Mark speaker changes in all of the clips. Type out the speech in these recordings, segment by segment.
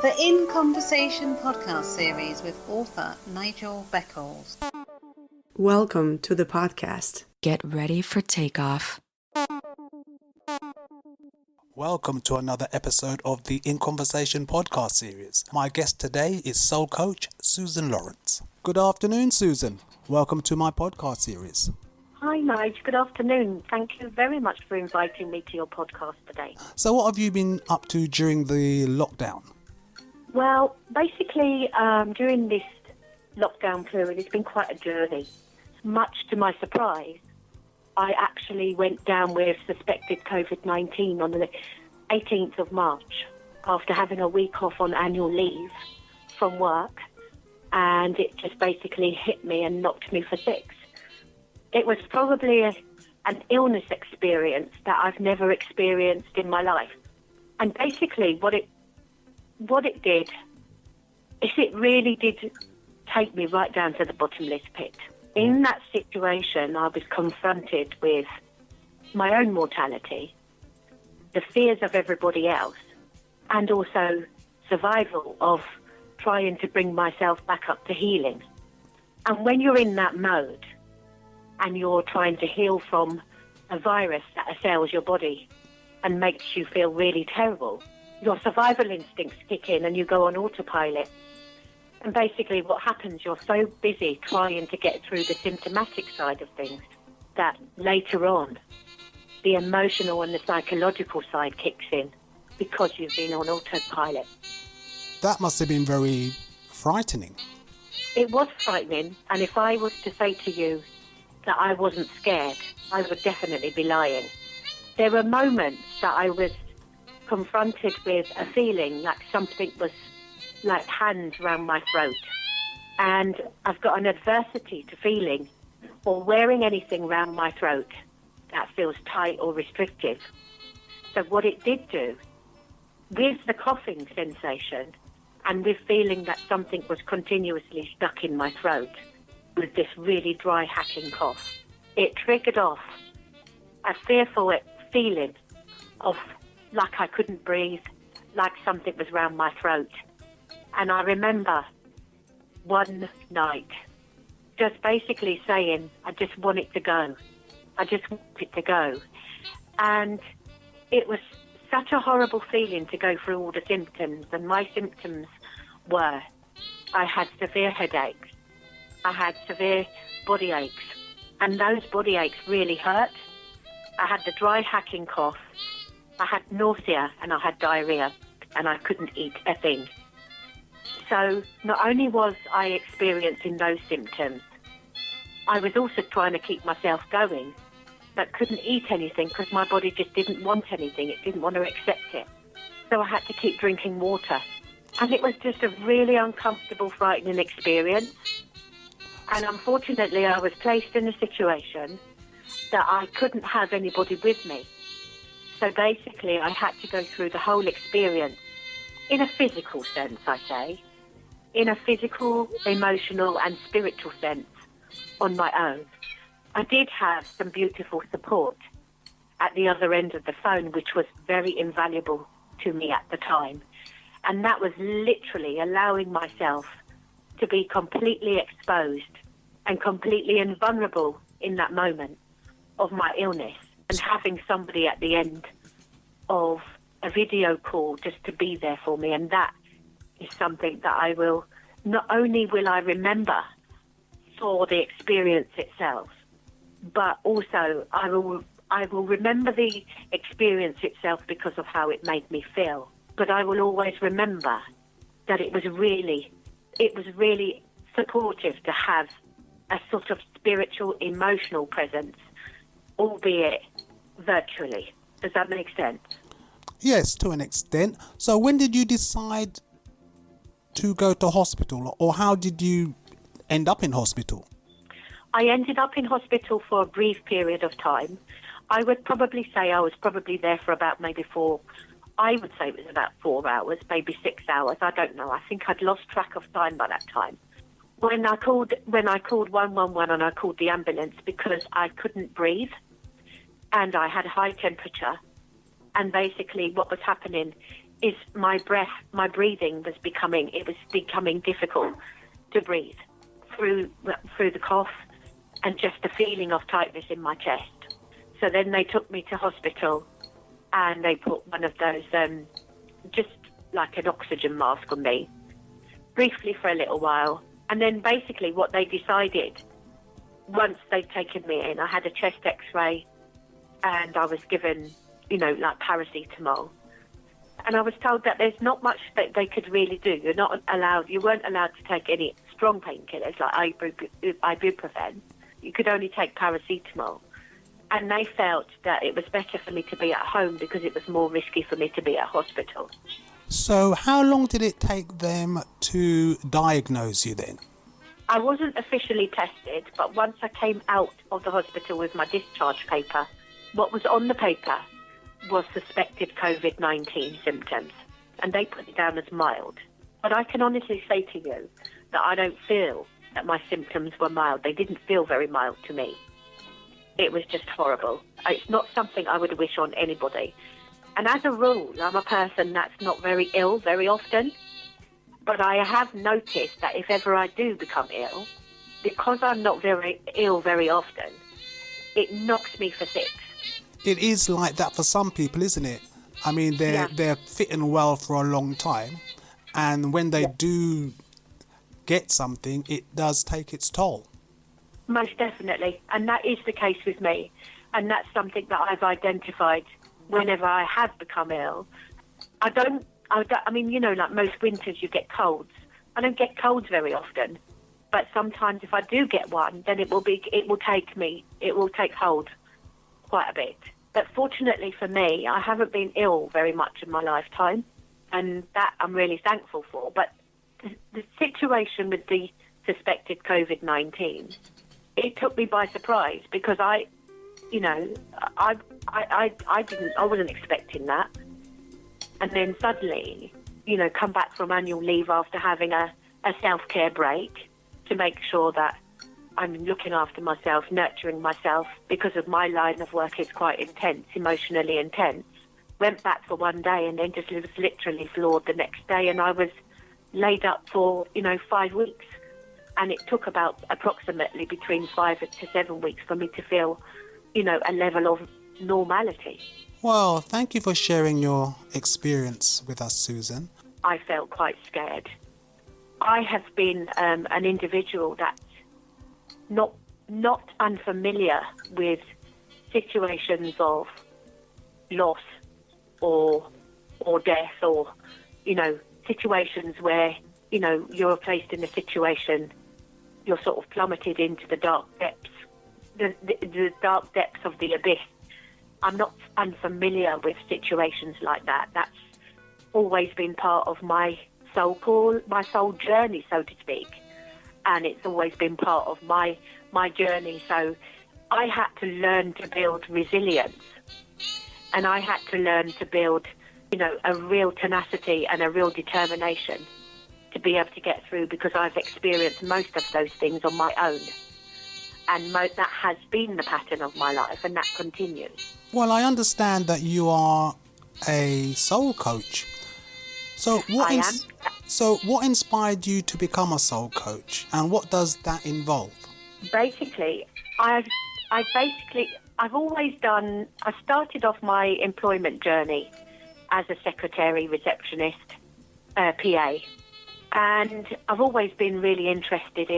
Speaker 1: The In Conversation podcast series with author Nigel Beckles.
Speaker 2: Welcome to the podcast.
Speaker 3: Get ready for takeoff.
Speaker 4: Welcome to another episode of the In Conversation podcast series. My guest today is soul coach Susan Lawrence. Good afternoon, Susan. Welcome to my podcast series.
Speaker 5: Hi, Nigel. Good afternoon. Thank you very much for inviting me to your podcast today.
Speaker 4: So what have you been up to during the lockdown?
Speaker 5: Well, basically, during this lockdown period, it's been quite a journey. Much to my surprise, I actually went down with suspected COVID-19 on the 18th of March after having a week off on annual leave from work, and it just basically hit me and knocked me for six. It was probably an illness experience that I've never experienced in my life. And basically what it did is it really did take me right down to the bottomless pit. In that situation, I was confronted with my own mortality, the fears of everybody else, and also survival of trying to bring myself back up to healing. And when you're in that mode and you're trying to heal from a virus that assails your body and makes you feel really terrible, your survival instincts kick in and you go on autopilot. And basically what happens, you're so busy trying to get through the symptomatic side of things that later on the emotional and the psychological side kicks in because you've been on autopilot.
Speaker 4: That must have been very frightening.
Speaker 5: It was frightening, and if I was to say to you that I wasn't scared, I would definitely be lying. There were moments that I was confronted with a feeling like something was like hands around my throat, and I've got an adversity to feeling or wearing anything around my throat that feels tight or restrictive. So what it did do, with the coughing sensation and with feeling that something was continuously stuck in my throat with this really dry hacking cough, it triggered off a fearful feeling of like I couldn't breathe, like something was round my throat. And I remember one night just basically saying, I just want it to go. I just want it to go. And it was such a horrible feeling to go through all the symptoms. And my symptoms were, I had severe headaches. I had severe body aches. And those body aches really hurt. I had the dry hacking cough. I had nausea and I had diarrhea and I couldn't eat a thing. So not only was I experiencing those symptoms, I was also trying to keep myself going, but couldn't eat anything because my body just didn't want anything. It didn't want to accept it. So I had to keep drinking water. And it was just a really uncomfortable, frightening experience. And unfortunately, I was placed in a situation that I couldn't have anybody with me. So basically, I had to go through the whole experience in a physical sense, I say, in a physical, emotional and spiritual sense on my own. I did have some beautiful support at the other end of the phone, which was very invaluable to me at the time. And that was literally allowing myself to be completely exposed and completely invulnerable in that moment of my illness, and having somebody at the end of a video call just to be there for me. And that is something that I will, not only will I remember for the experience itself, but also I will remember the experience itself because of how it made me feel. But I will always remember that it was really supportive to have a sort of spiritual, emotional presence, albeit virtually. Does that make sense?
Speaker 4: Yes, to an extent. So when did you decide to go to hospital, or how did you end up in hospital?
Speaker 5: I ended up in hospital for a brief period of time. I would probably say I was probably there for about maybe 4 hours, maybe 6 hours. I don't know. I think I'd lost track of time by that time. When I called 111 and I called the ambulance because I couldn't breathe and I had a high temperature, and basically what was happening is my breathing was becoming difficult to breathe through the cough and just the feeling of tightness in my chest. So then they took me to hospital and they put one of those, just like an oxygen mask on me, briefly for a little while. And then basically what they decided, once they'd taken me in, I had a chest x-ray and I was given, like paracetamol. And I was told that there's not much that they could really do. You weren't allowed to take any strong painkillers like ibuprofen. You could only take paracetamol. And they felt that it was better for me to be at home because it was more risky for me to be at hospital.
Speaker 4: So how long did it take them to diagnose you then?
Speaker 5: I wasn't officially tested, but once I came out of the hospital with my discharge paper, what was on the paper was suspected COVID-19 symptoms, and they put it down as mild. But I can honestly say to you that I don't feel that my symptoms were mild. They didn't feel very mild to me. It was just horrible. It's not something I would wish on anybody. And as a rule, I'm a person that's not very ill very often. But I have noticed that if ever I do become ill, because I'm not very ill very often, it knocks me for six.
Speaker 4: It is like that for some people, isn't it? I mean, they're fitting well for a long time, and when they do get something, it does take its toll.
Speaker 5: Most definitely, and that is the case with me, and that's something that I've identified whenever I have become ill. I mean, like most winters you get colds. I don't get colds very often, but sometimes if I do get one, then it will take hold quite a bit. But fortunately for me, I haven't been ill very much in my lifetime, and that I'm really thankful for. But the situation with the suspected COVID-19, it took me by surprise because I wasn't expecting that. And then suddenly, come back from annual leave after having a self-care break to make sure that I'm looking after myself, nurturing myself, because of my line of work is quite intense, emotionally intense. Went back for one day and then just was literally floored the next day, and I was laid up for, 5 weeks. And it took about approximately between 5 to 7 weeks for me to feel, a level of normality.
Speaker 4: Well, thank you for sharing your experience with us, Susan.
Speaker 5: I felt quite scared. I have been an individual that's not unfamiliar with situations of loss or death, or situations where you're placed in a situation, you're sort of plummeted into the dark depths, the dark depths of the abyss. I'm not unfamiliar with situations like that. That's always been part of my soul call, my soul journey, so to speak. And it's always been part of my journey. So I had to learn to build resilience. And I had to learn to build, a real tenacity and a real determination to be able to get through, because I've experienced most of those things on my own. And that has been the pattern of my life, and that continues.
Speaker 4: Well, I understand that you are a soul coach. So what inspired you to become a soul coach, and what does that involve?
Speaker 5: Basically, I've always done. I started off my employment journey as a secretary, receptionist, PA, and I've always been really interested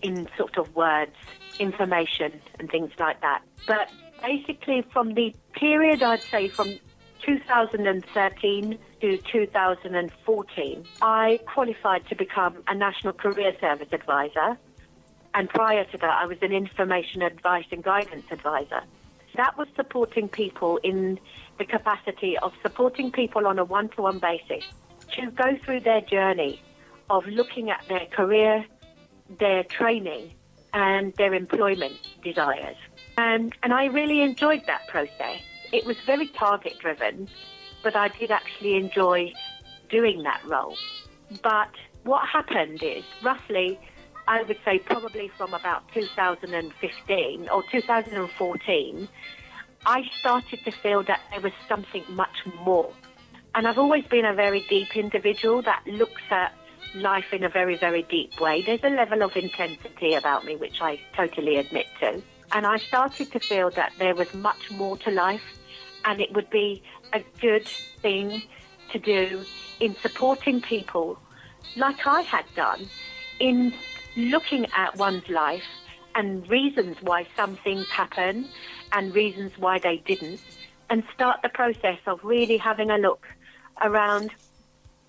Speaker 5: in sort of words, information, and things like that. But basically, from the period, I'd say from 2013 to 2014, I qualified to become a National Career Service Advisor. And prior to that, I was an Information Advice and Guidance Advisor. That was supporting people in the capacity of supporting people on a one-to-one basis to go through their journey of looking at their career, their training, and their employment desires. And I really enjoyed that process. It was very target-driven, but I did actually enjoy doing that role. But what happened is, roughly, I would say probably from about 2015 or 2014, I started to feel that there was something much more. And I've always been a very deep individual that looks at life in a very, very deep way. There's a level of intensity about me, which I totally admit to. And I started to feel that there was much more to life, and it would be a good thing to do in supporting people like I had done, in looking at one's life and reasons why some things happen and reasons why they didn't, and start the process of really having a look around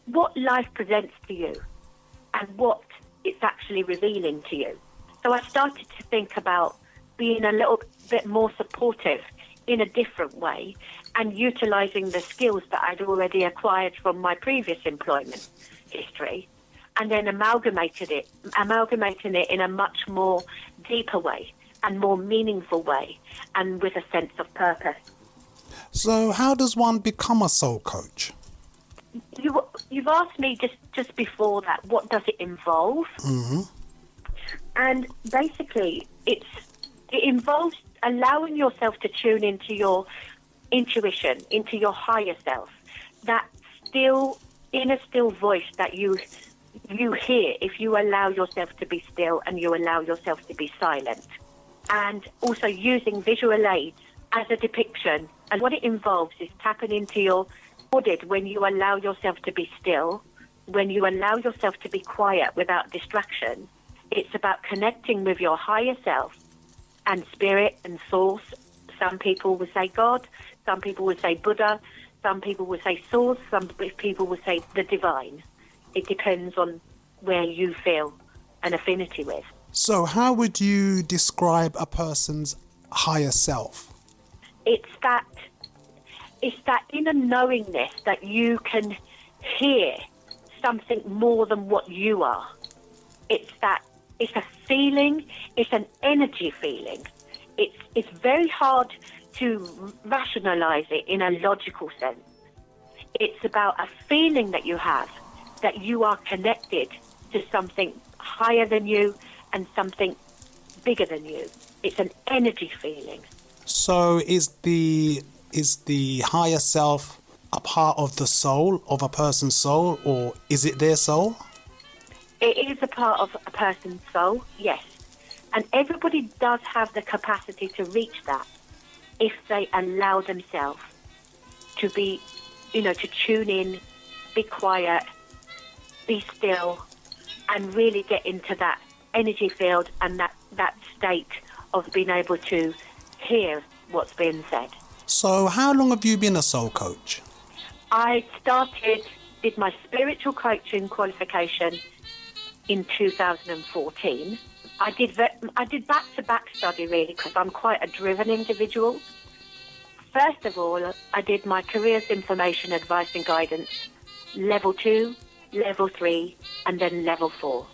Speaker 5: what life presents to you and what it's actually revealing to you. So I started to think about being a little bit more supportive in a different way and utilising the skills that I'd already acquired from my previous employment history, and then amalgamating it in a much more deeper way and more meaningful way, and with a sense of purpose.
Speaker 4: So how does one become a soul coach?
Speaker 5: You've asked me just before that, what does it involve?
Speaker 4: Mm-hmm.
Speaker 5: And basically, it involves allowing yourself to tune into your intuition, into your higher self, that inner still voice that you hear if you allow yourself to be still and you allow yourself to be silent. And also using visual aids as a depiction. And what it involves is tapping into your body when you allow yourself to be still, when you allow yourself to be quiet without distraction. It's about connecting with your higher self and spirit and source. Some people would say God, some people would say Buddha, some people would say source, some people would say the divine. It depends on where you feel an affinity with.
Speaker 4: So how would you describe a person's higher self?
Speaker 5: It's that inner knowingness that you can hear something more than what you are. It's a feeling, it's an energy feeling. It's very hard to rationalize it in a logical sense. It's about a feeling that you have, that you are connected to something higher than you and something bigger than you. It's an energy feeling.
Speaker 4: So is the higher self a part of the soul, of a person's soul, or is it their soul?
Speaker 5: It is a part of a person's soul, yes. And everybody does have the capacity to reach that if they allow themselves to be, to tune in, be quiet, be still, and really get into that energy field and that state of being able to hear what's being said.
Speaker 4: So how long have you been a soul coach?
Speaker 5: I did my spiritual coaching qualification in 2014. I did back-to-back study, really, because I'm quite a driven individual. First of all, I did my careers information advice and guidance, level 2, level 3, and then level 4.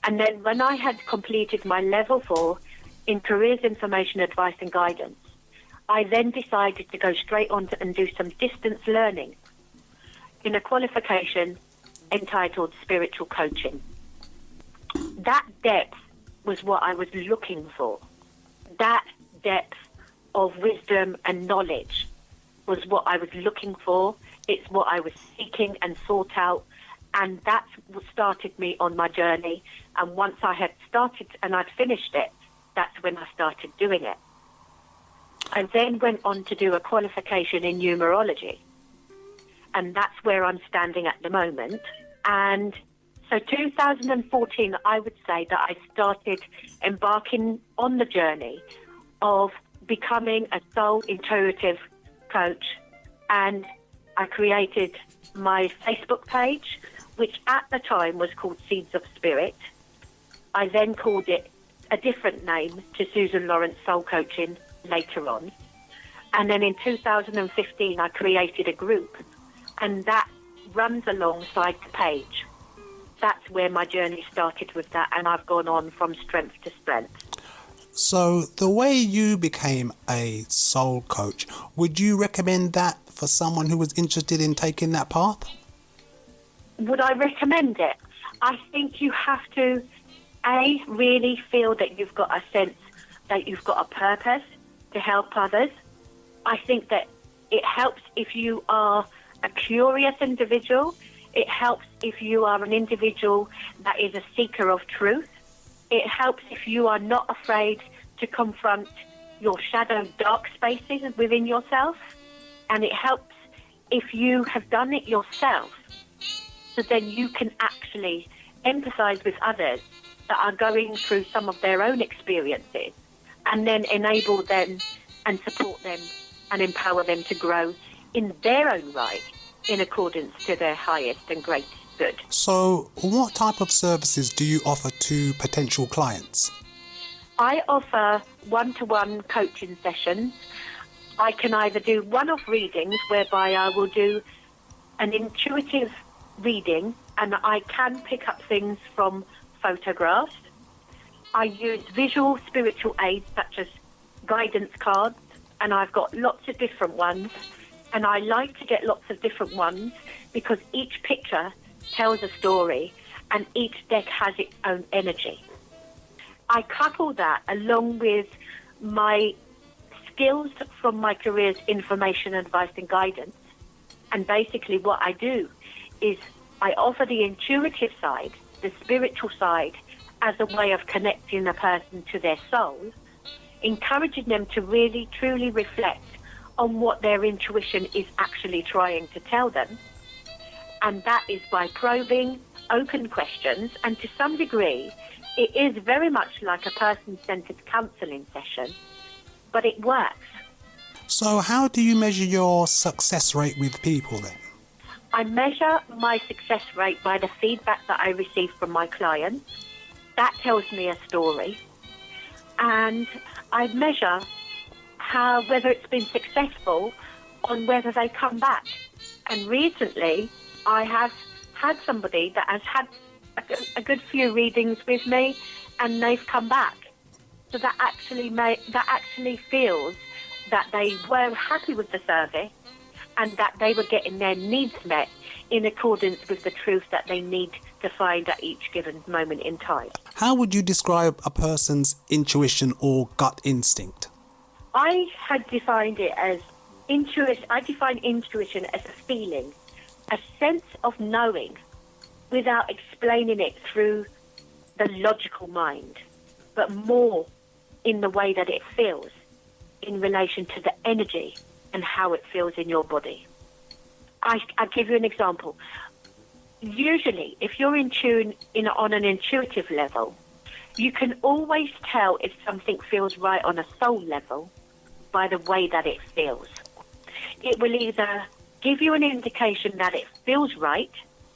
Speaker 5: And then when I had completed my level 4 in careers information advice and guidance, I then decided to go straight on and do some distance learning in a qualification entitled spiritual coaching. That depth was what I was looking for. That depth of wisdom and knowledge was what I was looking for. It's what I was seeking and sought out. And that's what started me on my journey. And once I had started and I'd finished it, that's when I started doing it. I then went on to do a qualification in numerology. And that's where I'm standing at the moment. And so 2014, I would say that I started embarking on the journey of becoming a soul intuitive coach. And I created my Facebook page, which at the time was called Seeds of Spirit. I then called it a different name to Susan Lawrence Soul Coaching later on. And then in 2015, I created a group, and that runs alongside the page. That's where my journey started with that, and I've gone on from strength to strength.
Speaker 4: So the way you became a soul coach, would you recommend that for someone who was interested in taking that path?
Speaker 5: Would I recommend it? I think you have to, really feel that you've got a sense that you've got a purpose to help others. I think that it helps if you are a curious individual. It helps if you are an individual that is a seeker of truth. It helps if you are not afraid to confront your shadow dark spaces within yourself. And it helps if you have done it yourself, so then you can actually empathize with others that are going through some of their own experiences, and then enable them and support them and empower them to grow in their own right, in accordance to their highest and greatest good.
Speaker 4: So what type of services do you offer to potential clients?
Speaker 5: I offer one-to-one coaching sessions. I can either do one-off readings, whereby I will do an intuitive reading, and I can pick up things from photographs. I use visual spiritual aids such as guidance cards, and I've got lots of different ones, and I like to get lots of different ones because each picture tells a story and each deck has its own energy. I couple that along with my skills from my career's information, advice and guidance, and basically what I do is I offer the intuitive side, the spiritual side, as a way of connecting a person to their soul, encouraging them to really truly reflect on what their intuition is actually trying to tell them. And that is by probing open questions, and to some degree it is very much like a person-centered counselling session, but it works.
Speaker 4: So how do you measure your success rate with people then?
Speaker 5: I measure my success rate by the feedback that I receive from my clients. That tells me a story. And I measure whether it's been successful on whether they come back. And recently, I have had somebody that has had a good few readings with me, and they've come back. So that actually feels that they were happy with the service and that they were getting their needs met in accordance with the truth that they need to find at each given moment in time.
Speaker 4: How would you describe a person's intuition or gut instinct?
Speaker 5: I had defined it as intuition. I define intuition as a feeling, a sense of knowing without explaining it through the logical mind, but more in the way that it feels in relation to the energy and how it feels in your body. I'll give you an example. Usually, if you're in tune on an intuitive level, you can always tell if something feels right on a soul level by the way that it feels. It will either give you an indication that it feels right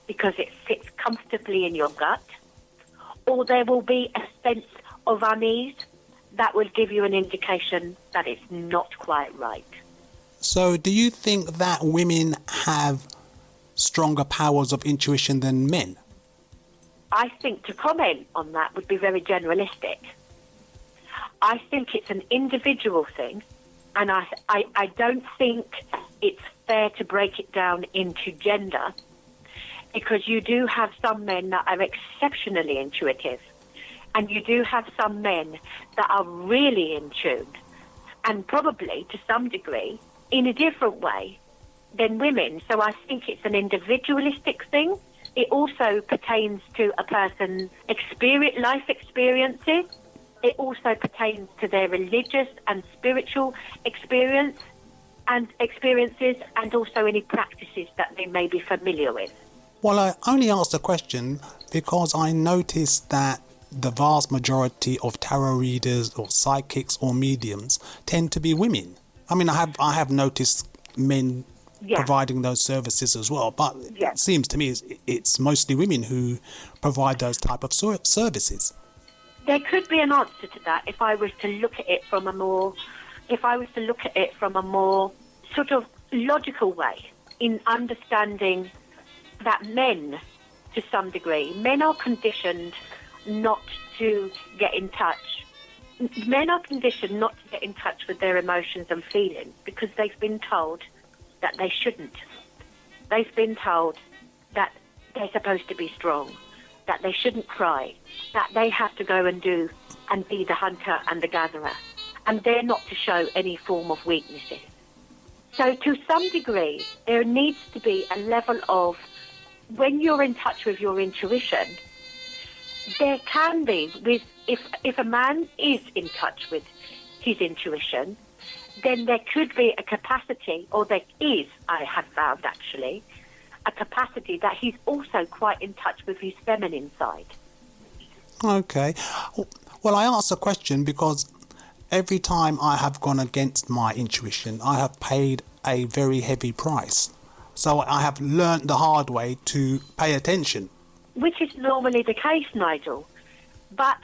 Speaker 5: because it sits comfortably in your gut, or there will be a sense of unease that will give you an indication that it's not quite right.
Speaker 4: So do you think that women have stronger powers of intuition than men?
Speaker 5: I think to comment on that would be very generalistic. I think it's an individual thing, and I don't think it's fair to break it down into gender, because you do have some men that are exceptionally intuitive, and you do have some men that are really in tune, and probably to some degree in a different way than women. So I think it's an individualistic thing. It also pertains to a person's life experiences. It also pertains to their religious and spiritual experiences, and also any practices that they may be familiar with.
Speaker 4: Well, I only asked the question because I noticed that the vast majority of tarot readers or psychics or mediums tend to be women. I mean, I have noticed men providing those services as well, but it seems to me it's mostly women who provide those type of services.
Speaker 5: There could be an answer to that if I was to look at it from a more sort of logical way, in understanding that men, to some degree, men are conditioned not to get in touch. Men are conditioned not to get in touch with their emotions and feelings because they've been told that they shouldn't. They've been told that they're supposed to be strong, that they shouldn't cry, that they have to go and be the hunter and the gatherer, and they're not to show any form of weaknesses. So to some degree, there needs to be a level of, when you're in touch with your intuition, there can be, if a man is in touch with his intuition, then there could be a capacity, or there is, I have found actually, a capacity that he's also quite in touch with his feminine side.
Speaker 4: Okay. Well, I asked a question because every time I have gone against my intuition, I have paid a very heavy price. So I have learnt the hard way to pay attention.
Speaker 5: Which is normally the case, Nigel. But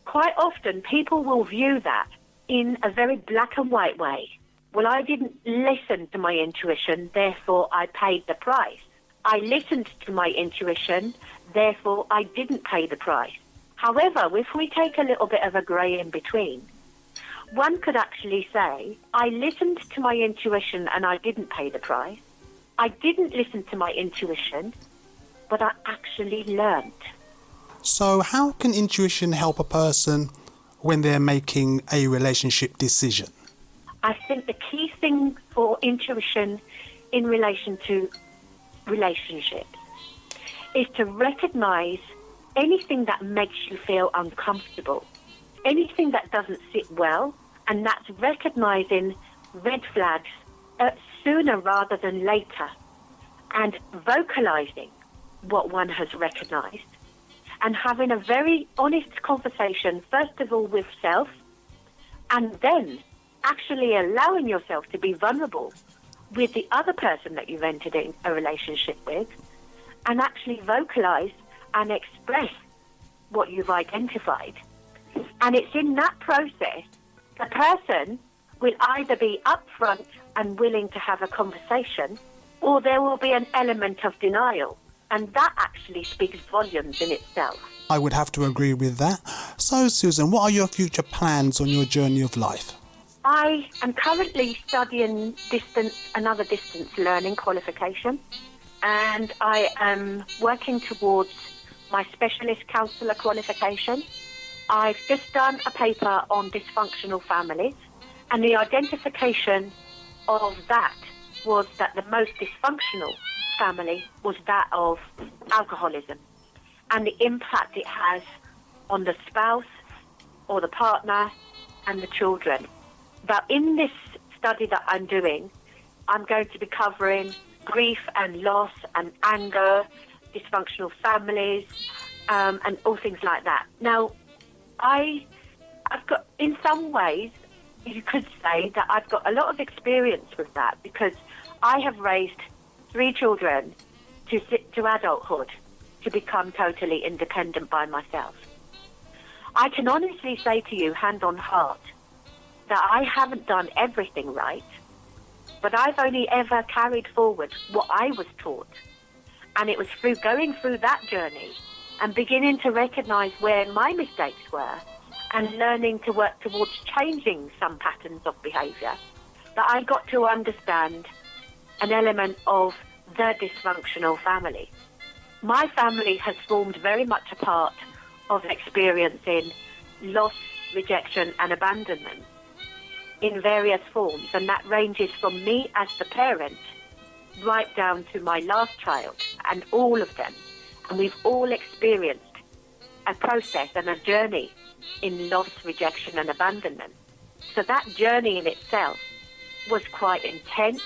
Speaker 5: quite often people will view that in a very black and white way. Well, I didn't listen to my intuition, therefore I paid the price. I listened to my intuition, therefore I didn't pay the price. However, if we take a little bit of a grey in between, one could actually say, I listened to my intuition and I didn't pay the price. I didn't listen to my intuition, but I actually learned.
Speaker 4: So how can intuition help a person when they're making a relationship decision?
Speaker 5: I think the key thing for intuition in relation to relationships is to recognise anything that makes you feel uncomfortable, anything that doesn't sit well, and that's recognising red flags sooner rather than later, and vocalising what one has recognised, and having a very honest conversation, first of all with self, and then actually allowing yourself to be vulnerable with the other person that you've entered in a relationship with, and actually vocalise and express what you've identified. And it's in that process the person will either be upfront and willing to have a conversation, or there will be an element of denial. And that actually speaks volumes in itself.
Speaker 4: I would have to agree with that. So, Susan, what are your future plans on your journey of life?
Speaker 5: I am currently studying another distance learning qualification, and I am working towards my specialist counsellor qualification. I've just done a paper on dysfunctional families, and the identification of that was that the most dysfunctional family was that of alcoholism, and the impact it has on the spouse or the partner and the children. But in this study that I'm doing, I'm going to be covering grief and loss and anger, dysfunctional families, and all things like that. Now, I've got, in some ways, you could say that I've got a lot of experience with that, because I have raised 3 children to adulthood, to become totally independent by myself. I can honestly say to you, hand on heart, that I haven't done everything right, but I've only ever carried forward what I was taught. And it was through going through that journey and beginning to recognise where my mistakes were and learning to work towards changing some patterns of behaviour that I got to understand an element of the dysfunctional family. My family has formed very much a part of experiencing loss, rejection and abandonment in various forms, and that ranges from me as the parent right down to my last child and all of them. And we've all experienced a process and a journey in loss, rejection and abandonment. So that journey in itself was quite intense.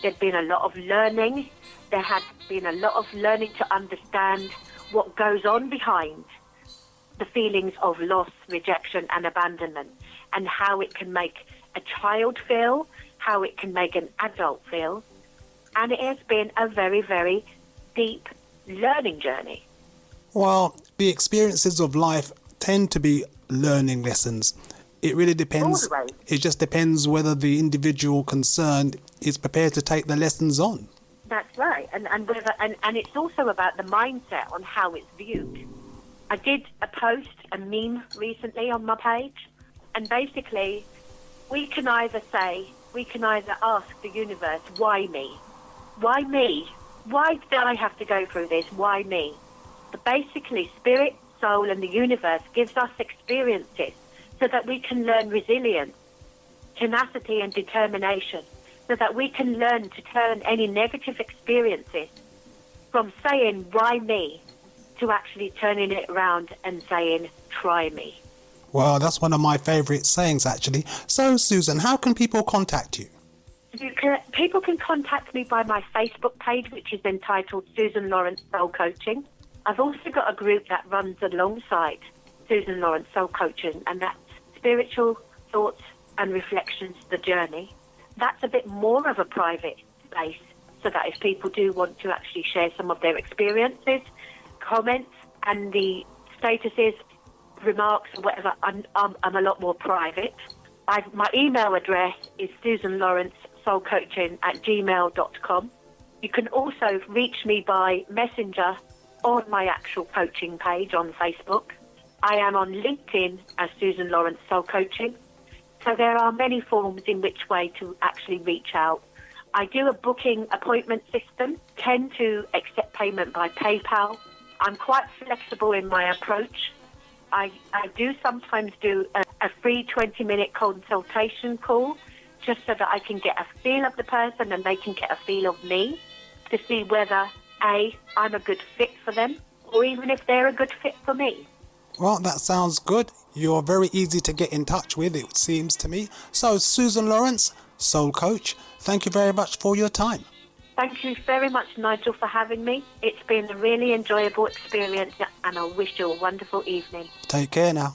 Speaker 5: There'd been a lot of learning. There had been a lot of learning to understand what goes on behind the feelings of loss, rejection and abandonment, and how it can make a child feel, how it can make an adult feel. And it has been a very, very deep learning journey.
Speaker 4: Well, the experiences of life tend to be learning lessons. It really depends.
Speaker 5: Always.
Speaker 4: It just depends whether the individual concerned is prepared to take the lessons on.
Speaker 5: That's right. And it's also about the mindset on how it's viewed. I did a post, a meme recently on my page, and basically we can either ask the universe, why me? Why me? Why did I have to go through this? Why me? But basically, spirit, soul, and the universe gives us experiences so that we can learn resilience, tenacity, and determination so that we can learn to turn any negative experiences from saying, why me, to actually turning it around and saying, try me.
Speaker 4: Well, that's one of my favourite sayings, actually. So, Susan, how can people contact you?
Speaker 5: People can contact me by my Facebook page, which is entitled Susan Lawrence Soul Coaching. I've also got a group that runs alongside Susan Lawrence Soul Coaching, and that's Spiritual Thoughts and Reflections, The Journey. That's a bit more of a private space, so that if people do want to actually share some of their experiences, comments, and the statuses, remarks, or whatever, I'm a lot more private. My email address is susanlawrencesoulcoaching@gmail.com. You can also reach me by messenger on my actual coaching page on Facebook. I am on LinkedIn as Susan Lawrence Soul Coaching. So there are many forms in which way to actually reach out. I do a booking appointment system, tend to accept payment by PayPal. I'm quite flexible in my approach. I do sometimes do a free 20-minute consultation call just so that I can get a feel of the person and they can get a feel of me to see whether, A, I'm a good fit for them, or even if they're a good fit for me.
Speaker 4: Well, that sounds good. You're very easy to get in touch with, it seems to me. So, Susan Lawrence, Soul Coach, thank you very much for your time.
Speaker 5: Thank you very much, Nigel, for having me. It's been a really enjoyable experience, and I wish you a wonderful evening.
Speaker 4: Take care now.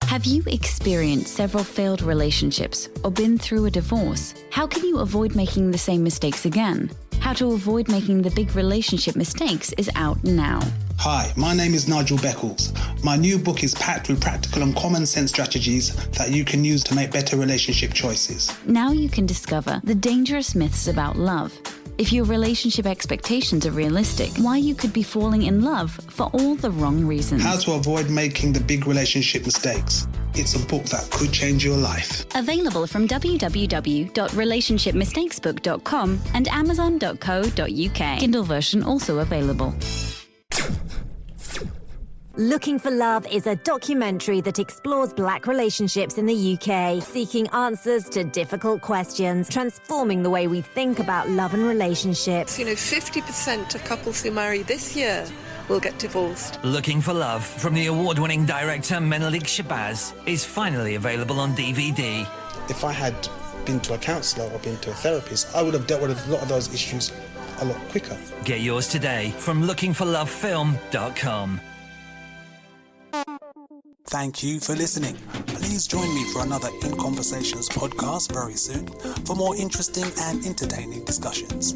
Speaker 3: Have you experienced several failed relationships or been through a divorce? How can you avoid making the same mistakes again? How to avoid making the big relationship mistakes is out now.
Speaker 4: Hi, my name is Nigel Beckles. My new book is packed with practical and common sense strategies that you can use to make better relationship choices.
Speaker 3: Now you can discover the dangerous myths about love. If your relationship expectations are realistic, why you could be falling in love for all the wrong reasons.
Speaker 4: How to avoid making the big relationship mistakes. It's a book that could change your life.
Speaker 3: Available from www.relationshipmistakesbook.com and amazon.co.uk. Kindle version also available.
Speaker 6: Looking for Love is a documentary that explores black relationships in the UK, seeking answers to difficult questions, transforming the way we think about love and relationships.
Speaker 2: 50% of couples who marry this year will get divorced.
Speaker 7: Looking for Love from the award-winning director Menelik Shabazz is finally available on DVD.
Speaker 8: If I had been to a counsellor or been to a therapist, I would have dealt with a lot of those issues a lot quicker.
Speaker 7: Get yours today from lookingforlovefilm.com.
Speaker 4: Thank you for listening. Please join me for another In Conversations podcast very soon for more interesting and entertaining discussions.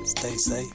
Speaker 4: Stay safe.